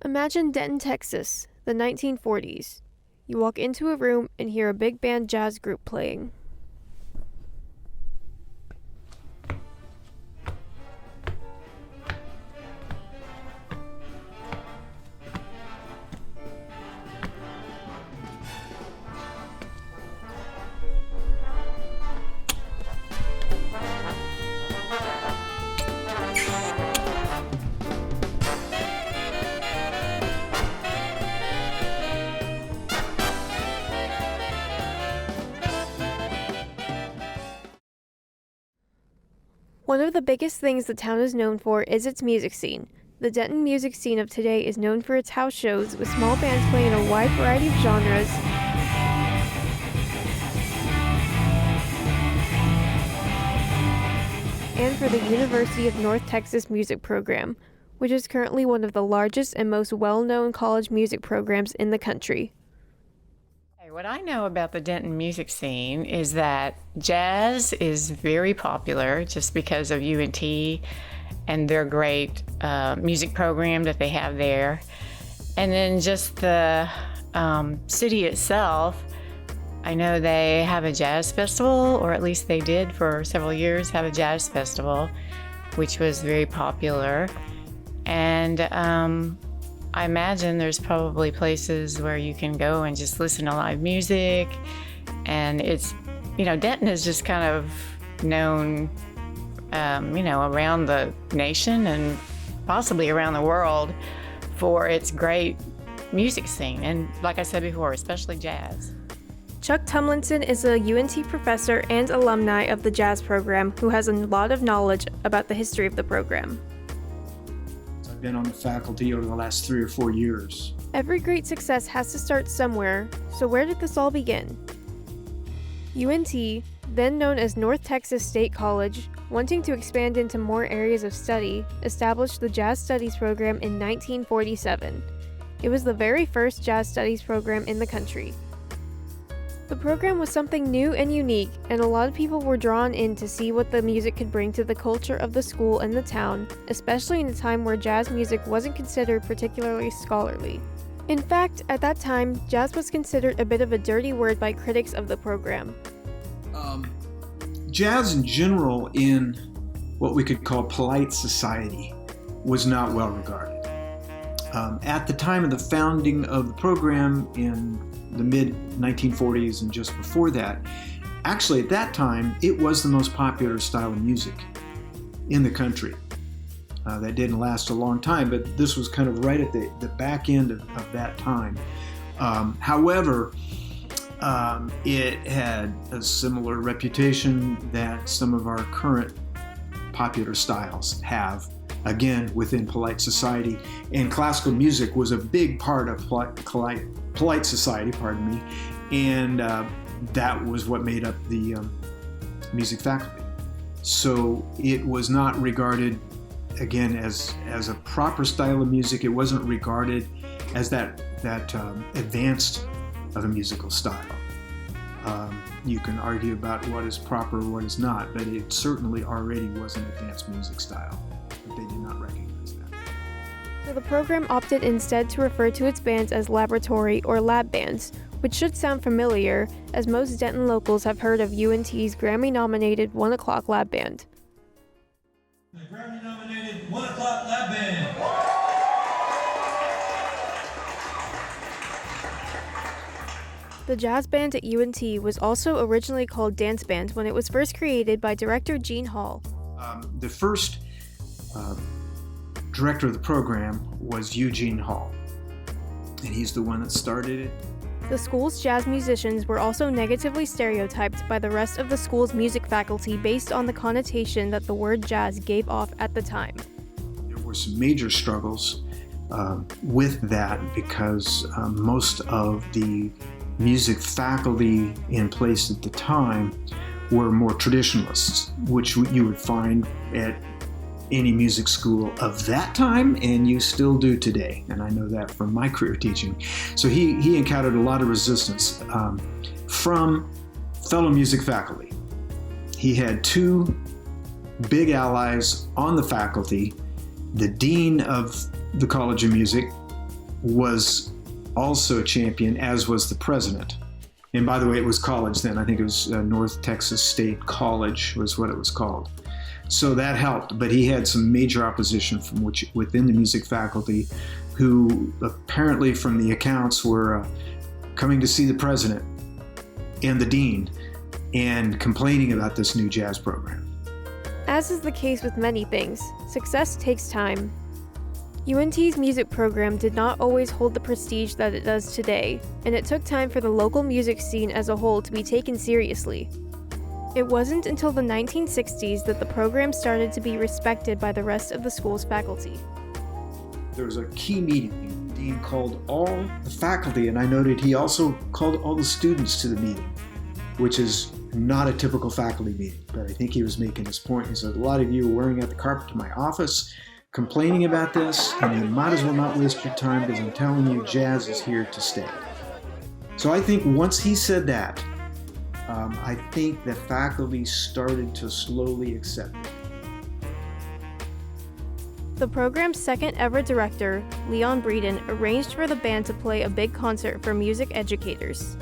Imagine Denton, Texas, the 1940s. You walk into a room and hear a big band jazz group playing. One of the biggest things the town is known for is its music scene. The Denton music scene of today is known for its house shows, with small bands playing a wide variety of genres, and for the University of North Texas music program, which is currently one of the largest and most well-known college music programs in the country. What I know about the Denton music scene is that jazz is very popular just because of UNT and their great music program that they have there. And then just the city itself, I know they have a jazz festival, or at least they did for several years have a jazz festival, which was very popular. And I imagine there's probably places where you can go and just listen to live music. And it's, Denton is just kind of known, around the nation and possibly around the world for its great music scene. And like I said before, especially jazz. Chuck Tumlinson is a UNT professor and alumni of the jazz program who has a lot of knowledge about the history of the program. I've been on the faculty over the last 3 or 4 years. Every great success has to start somewhere, so where did this all begin? UNT, then known as North Texas State College, wanting to expand into more areas of study, established the Jazz Studies program in 1947. It was the very first jazz studies program in the country. The program was something new and unique, and a lot of people were drawn in to see what the music could bring to the culture of the school and the town, especially in a time where jazz music wasn't considered particularly scholarly. In fact, at that time, jazz was considered a bit of a dirty word by critics of the program. Jazz in general, in what we could call polite society, was not well regarded. At the time of the founding of the program in the mid-1940s and just before that, actually at that time, it was the most popular style of music in the country. That didn't last a long time, but this was kind of right at the back end of that time. However, it had a similar reputation that some of our current popular styles have, again, within polite society. And classical music was a big part of polite society, and that was what made up the music faculty. So it was not regarded, again, as a proper style of music. It wasn't regarded as that advanced of a musical style. You can argue about what is proper or what is not, but it certainly already was an advanced music style, but they did not recognize that. So the program opted instead to refer to its bands as laboratory or lab bands, which should sound familiar, as most Denton locals have heard of UNT's Grammy-nominated 1 O'Clock Lab Band. The Grammy-nominated 1 O'Clock Lab Band. The jazz band at UNT was also originally called Dance Band when it was first created by director Gene Hall. The first director of the program was Eugene Hall, and he's the one that started it. The school's jazz musicians were also negatively stereotyped by the rest of the school's music faculty based on the connotation that the word jazz gave off at the time. There were some major struggles with that because most of the music faculty in place at the time were more traditionalists, which you would find at any music school of that time, and you still do today. And I know that from my career teaching. So he encountered a lot of resistance from fellow music faculty. He had two big allies on the faculty, the dean of the College of Music, was also a champion, as was the president. And by the way, it was college then. I think it was North Texas State College was what it was called. So that helped, but he had some major opposition from within the music faculty, who apparently from the accounts were coming to see the president and the dean and complaining about this new jazz program. As is the case with many things, success takes time. UNT's music program did not always hold the prestige that it does today, and it took time for the local music scene as a whole to be taken seriously. It wasn't until the 1960s that the program started to be respected by the rest of the school's faculty. There was a key meeting. The dean called all the faculty, and I noted he also called all the students to the meeting, which is not a typical faculty meeting, but I think he was making his point. He said, a lot of you are wearing out the carpet to my office, complaining about this, and you might as well not waste your time because I'm telling you, jazz is here to stay. So I think once he said that, I think the faculty started to slowly accept it. The program's second ever director, Leon Breeden, arranged for the band to play a big concert for music educators.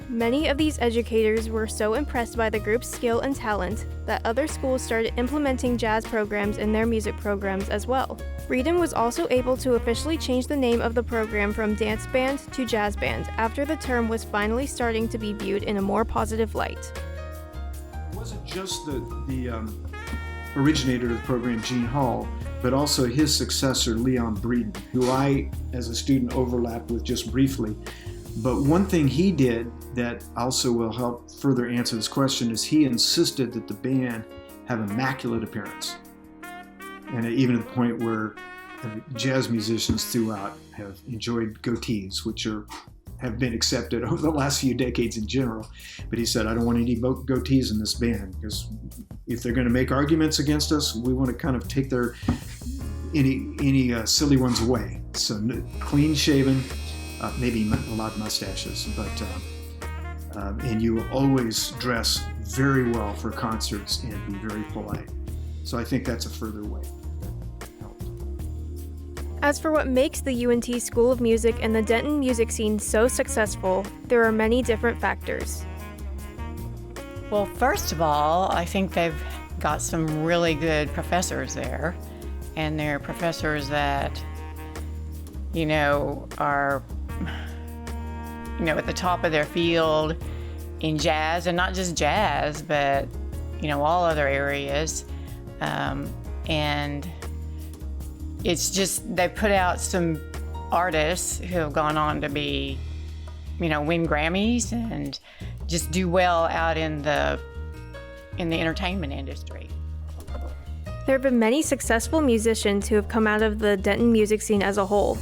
Many of these educators were so impressed by the group's skill and talent that other schools started implementing jazz programs in their music programs as well. Breeden was also able to officially change the name of the program from dance band to jazz band after the term was finally starting to be viewed in a more positive light. It wasn't just the originator of the program, Gene Hall, but also his successor, Leon Breeden, who I, as a student, overlapped with just briefly. But one thing he did that also will help further answer this question is he insisted that the band have immaculate appearance. And even at the point where jazz musicians throughout have enjoyed goatees, which have been accepted over the last few decades in general. But he said, I don't want any goatees in this band, because if they're going to make arguments against us, we want to kind of take any silly ones away. So clean shaven, maybe a lot of mustaches, but and you will always dress very well for concerts and be very polite. So I think that's a further way. As for what makes the UNT School of Music and the Denton music scene so successful, there are many different factors. Well, first of all, I think they've got some really good professors there, and they're professors that, are, at the top of their field in jazz, and not just jazz, but, all other areas. And it's just, they put out some artists who have gone on to be, win Grammys and just do well out in the entertainment industry. There have been many successful musicians who have come out of the Denton music scene as a whole.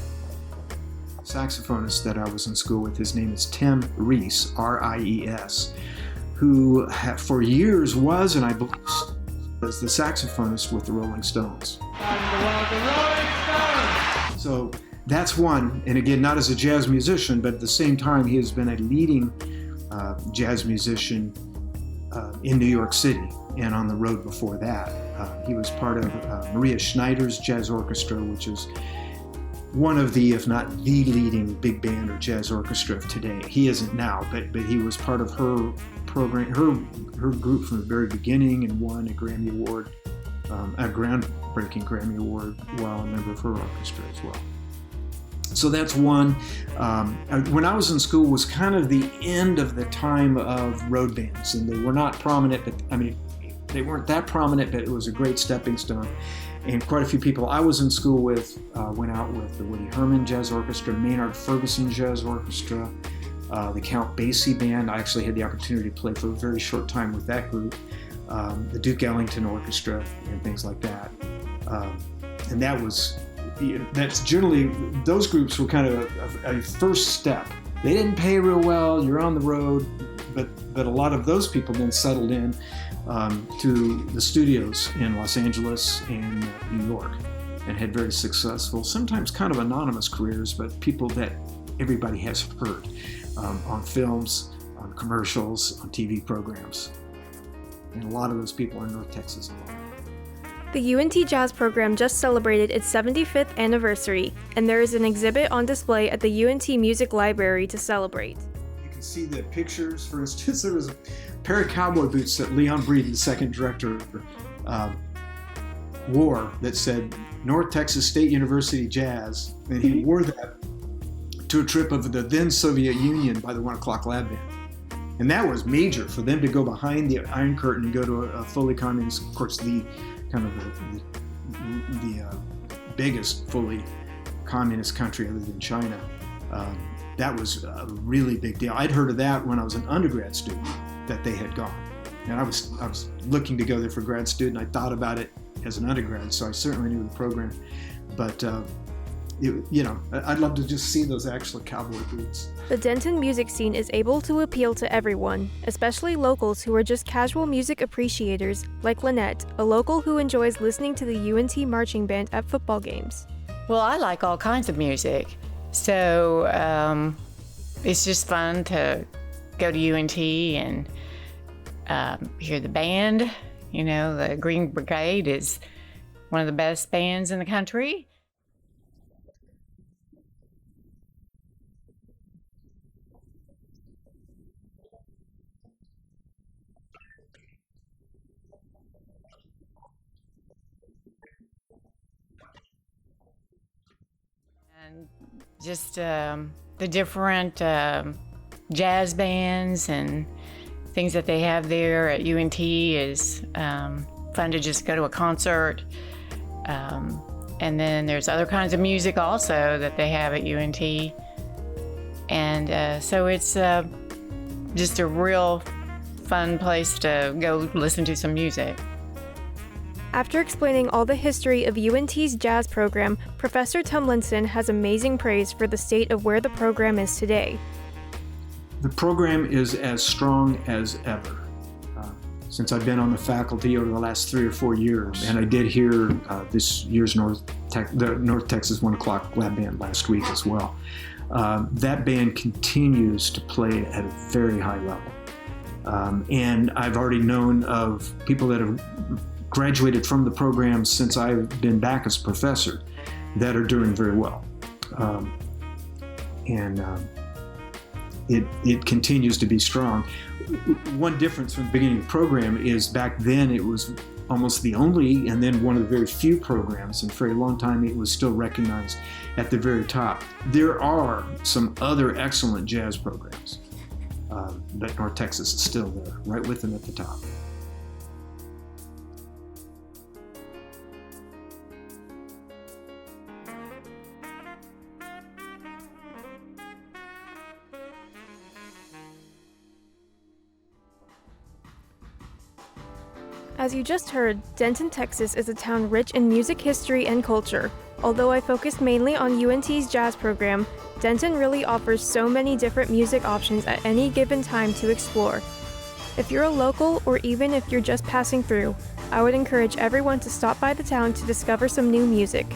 Saxophonist that I was in school with, his name is Tim Rees, R-I-E-S, who for years was, and I believe was the saxophonist with the Rolling Stones. So that's one, and again, not as a jazz musician, but at the same time, he has been a leading jazz musician in New York City and on the road before that. He was part of Maria Schneider's jazz orchestra, which is one of the, if not the leading big band or jazz orchestra of today. He isn't now, but he was part of her program, her group from the very beginning, and won a Grammy Award, a groundbreaking Grammy Award while a member of her orchestra as well. So that's one. When I was in school was kind of the end of the time of road bands, and they were not prominent, but they weren't that prominent, but it was a great stepping stone. And quite a few people I was in school with went out with the Woody Herman Jazz Orchestra, Maynard Ferguson Jazz Orchestra, the Count Basie Band. I actually had the opportunity to play for a very short time with that group, the Duke Ellington Orchestra, and things like that. And that's generally, those groups were kind of a first step. They didn't pay real well, you're on the road, but a lot of those people then settled in to the studios in Los Angeles and New York, and had very successful, sometimes kind of anonymous careers, but people that everybody has heard on films, on commercials, on TV programs. And a lot of those people are in North Texas alone. The UNT Jazz program just celebrated its 75th anniversary, and there is an exhibit on display at the UNT Music Library to celebrate. You can see the pictures. For instance, there was a pair of cowboy boots that Leon Breeden, the second director, wore that said North Texas State University Jazz, and he wore that to a trip of the then Soviet Union by the 1 O'Clock Lab Band. And that was major for them to go behind the Iron Curtain and go to a fully communist, of course, the biggest fully communist country other than China. That was a really big deal. I'd heard of that when I was an undergrad student, that they had gone. And I was looking to go there for grad student. I thought about it as an undergrad, so I certainly knew the program. But I'd love to just see those actual cowboy boots. The Denton music scene is able to appeal to everyone, especially locals who are just casual music appreciators, like Lynette, a local who enjoys listening to the UNT marching band at football games. Well, I like all kinds of music, so it's just fun to go to UNT and hear the band. You know, the Green Brigade is one of the best bands in the country. And just the different jazz bands and things that they have there at UNT is fun to just go to a concert. And then there's other kinds of music also that they have at UNT. And so it's just a real fun place to go listen to some music. After explaining all the history of UNT's jazz program, Professor Tumlinson has amazing praise for the state of where the program is today. The program is as strong as ever. Since I've been on the faculty over the last 3 or 4 years, and I did hear this year's the North Texas 1 O'Clock Lab Band last week as well. That band continues to play at a very high level. And I've already known of people that have graduated from the program since I've been back as a professor that are doing very well. It continues to be strong. One difference from the beginning of the program is back then it was almost the only and then one of the very few programs, and for a long time it was still recognized at the very top. There are some other excellent jazz programs, but North Texas is still there, right with them at the top. As you just heard, Denton, Texas is a town rich in music history and culture. Although I focused mainly on UNT's jazz program, Denton really offers so many different music options at any given time to explore. If you're a local, or even if you're just passing through, I would encourage everyone to stop by the town to discover some new music.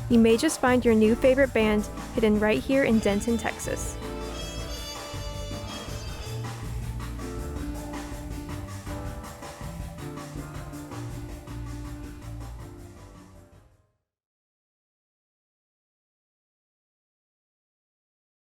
You may just find your new favorite band hidden right here in Denton, Texas.